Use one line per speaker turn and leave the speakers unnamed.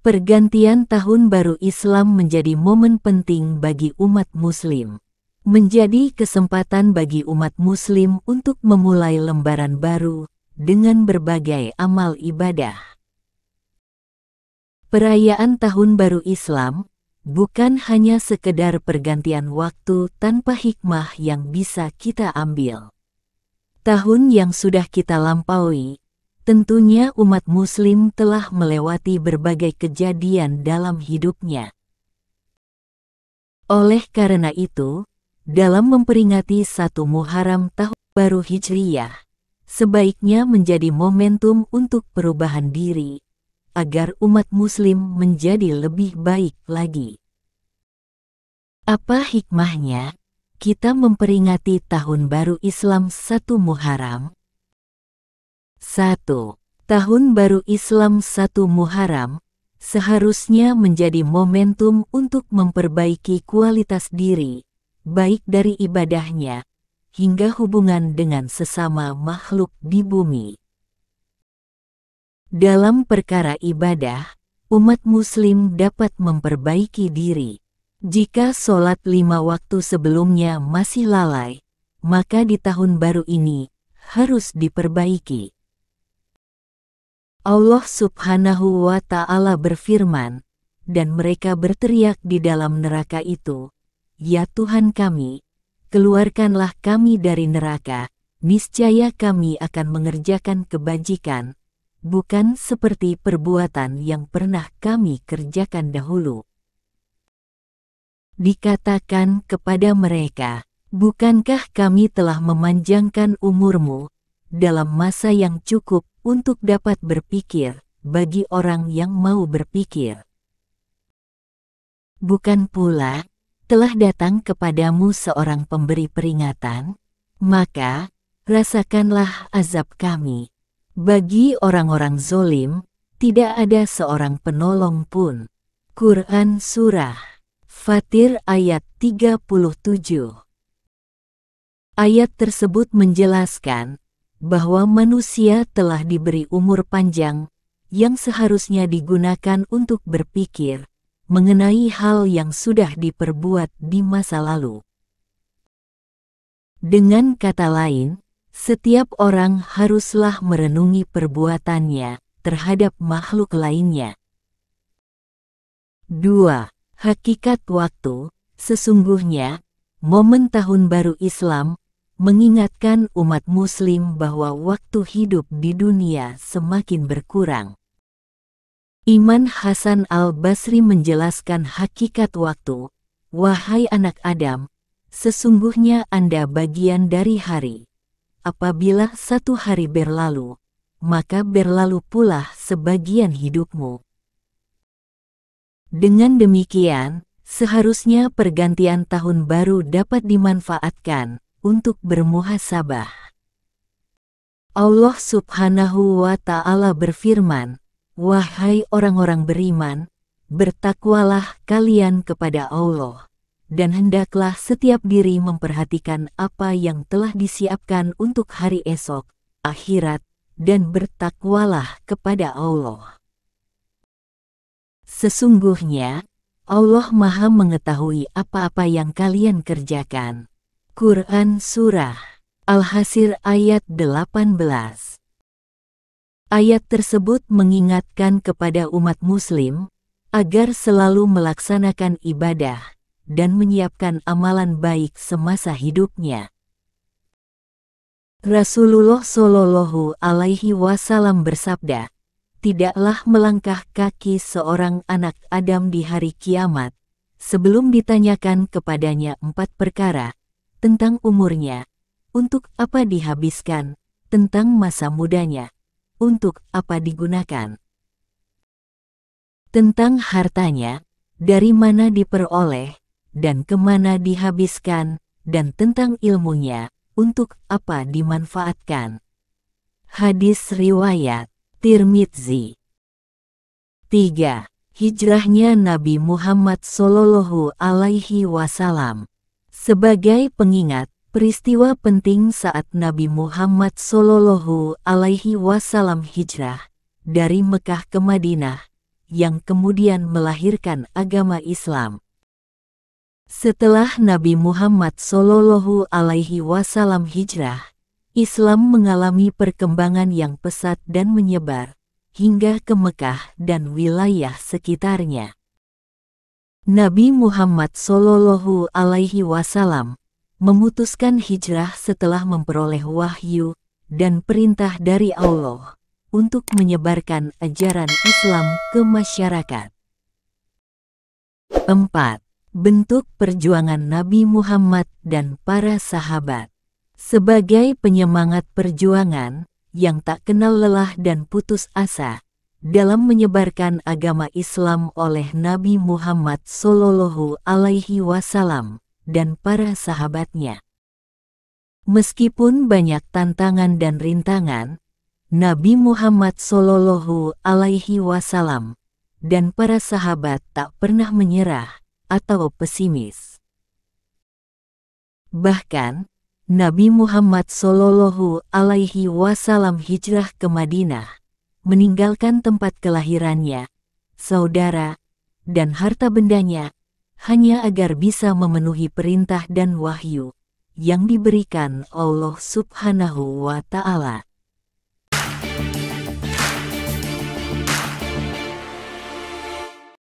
Pergantian Tahun Baru Islam menjadi momen penting bagi umat Muslim. Menjadi kesempatan bagi umat Muslim untuk memulai lembaran baru dengan berbagai amal ibadah. Perayaan Tahun Baru Islam bukan hanya sekedar pergantian waktu tanpa hikmah yang bisa kita ambil. Tahun yang sudah kita lampaui, tentunya umat Muslim telah melewati berbagai kejadian dalam hidupnya. Oleh karena itu, dalam memperingati 1 Muharram Tahun Baru Hijriyah, sebaiknya menjadi momentum untuk perubahan diri, agar umat Muslim menjadi lebih baik lagi. Apa hikmahnya kita memperingati Tahun Baru Islam 1 Muharram? 1. Tahun Baru Islam 1 Muharram seharusnya menjadi momentum untuk memperbaiki kualitas diri, baik dari ibadahnya hingga hubungan dengan sesama makhluk di bumi. Dalam perkara ibadah, umat Muslim dapat memperbaiki diri. Jika sholat 5 waktu sebelumnya masih lalai, maka di tahun baru ini harus diperbaiki. Allah Subhanahu wa Ta'ala berfirman, dan mereka berteriak di dalam neraka itu, "Ya Tuhan kami, keluarkanlah kami dari neraka, niscaya kami akan mengerjakan kebajikan, bukan seperti perbuatan yang pernah kami kerjakan dahulu." Dikatakan kepada mereka, "Bukankah kami telah memanjangkan umurmu dalam masa yang cukup untuk dapat berpikir bagi orang yang mau berpikir? Bukan pula telah datang kepadamu seorang pemberi peringatan? Maka rasakanlah azab kami. Bagi orang-orang zolim, tidak ada seorang penolong pun." Quran Surah Fatir ayat 37. Ayat tersebut menjelaskan bahwa manusia telah diberi umur panjang yang seharusnya digunakan untuk berpikir mengenai hal yang sudah diperbuat di masa lalu. Dengan kata lain, setiap orang haruslah merenungi perbuatannya terhadap makhluk lainnya. 2. Hakikat waktu. Sesungguhnya, momen Tahun Baru Islam mengingatkan umat Muslim bahwa waktu hidup di dunia semakin berkurang. Imam Hasan al-Basri menjelaskan hakikat waktu, "Wahai anak Adam, sesungguhnya Anda bagian dari hari. Apabila 1 hari berlalu, maka berlalu pula sebagian hidupmu." Dengan demikian, seharusnya pergantian tahun baru dapat dimanfaatkan untuk bermuhasabah. Allah Subhanahu wa Ta'ala berfirman, "Wahai orang-orang beriman, bertakwalah kalian kepada Allah, dan hendaklah setiap diri memperhatikan apa yang telah disiapkan untuk hari esok, akhirat, dan bertakwalah kepada Allah. Sesungguhnya, Allah Maha mengetahui apa-apa yang kalian kerjakan." Quran Surah Al-Hashr ayat 18. Ayat tersebut mengingatkan kepada umat Muslim agar selalu melaksanakan ibadah dan menyiapkan amalan baik semasa hidupnya. Rasulullah Shallallahu Alaihi Wasallam bersabda, "Tidaklah melangkah kaki seorang anak Adam di hari kiamat sebelum ditanyakan kepadanya 4 perkara, tentang umurnya, untuk apa dihabiskan, tentang masa mudanya, untuk apa digunakan, tentang hartanya, dari mana diperoleh, dan kemana dihabiskan, dan tentang ilmunya, untuk apa dimanfaatkan." Hadis riwayat Tirmidzi. 3. Hijrahnya Nabi Muhammad Shallallahu Alaihi Wasallam. Sebagai pengingat, peristiwa penting saat Nabi Muhammad Shallallahu Alaihi Wasallam hijrah dari Mekah ke Madinah, yang kemudian melahirkan agama Islam. Setelah Nabi Muhammad SAW hijrah, Islam mengalami perkembangan yang pesat dan menyebar hingga ke Mekah dan wilayah sekitarnya. Nabi Muhammad SAW memutuskan hijrah setelah memperoleh wahyu dan perintah dari Allah untuk menyebarkan ajaran Islam ke masyarakat. 4. Bentuk perjuangan Nabi Muhammad dan para sahabat. Sebagai penyemangat perjuangan yang tak kenal lelah dan putus asa dalam menyebarkan agama Islam oleh Nabi Muhammad SAW dan para sahabatnya. Meskipun banyak tantangan dan rintangan, Nabi Muhammad SAW dan para sahabat tak pernah menyerah atau pesimis. Bahkan, Nabi Muhammad SAW hijrah ke Madinah, meninggalkan tempat kelahirannya, saudara, dan harta bendanya, hanya agar bisa memenuhi perintah dan wahyu yang diberikan Allah Subhanahu wa Ta'ala.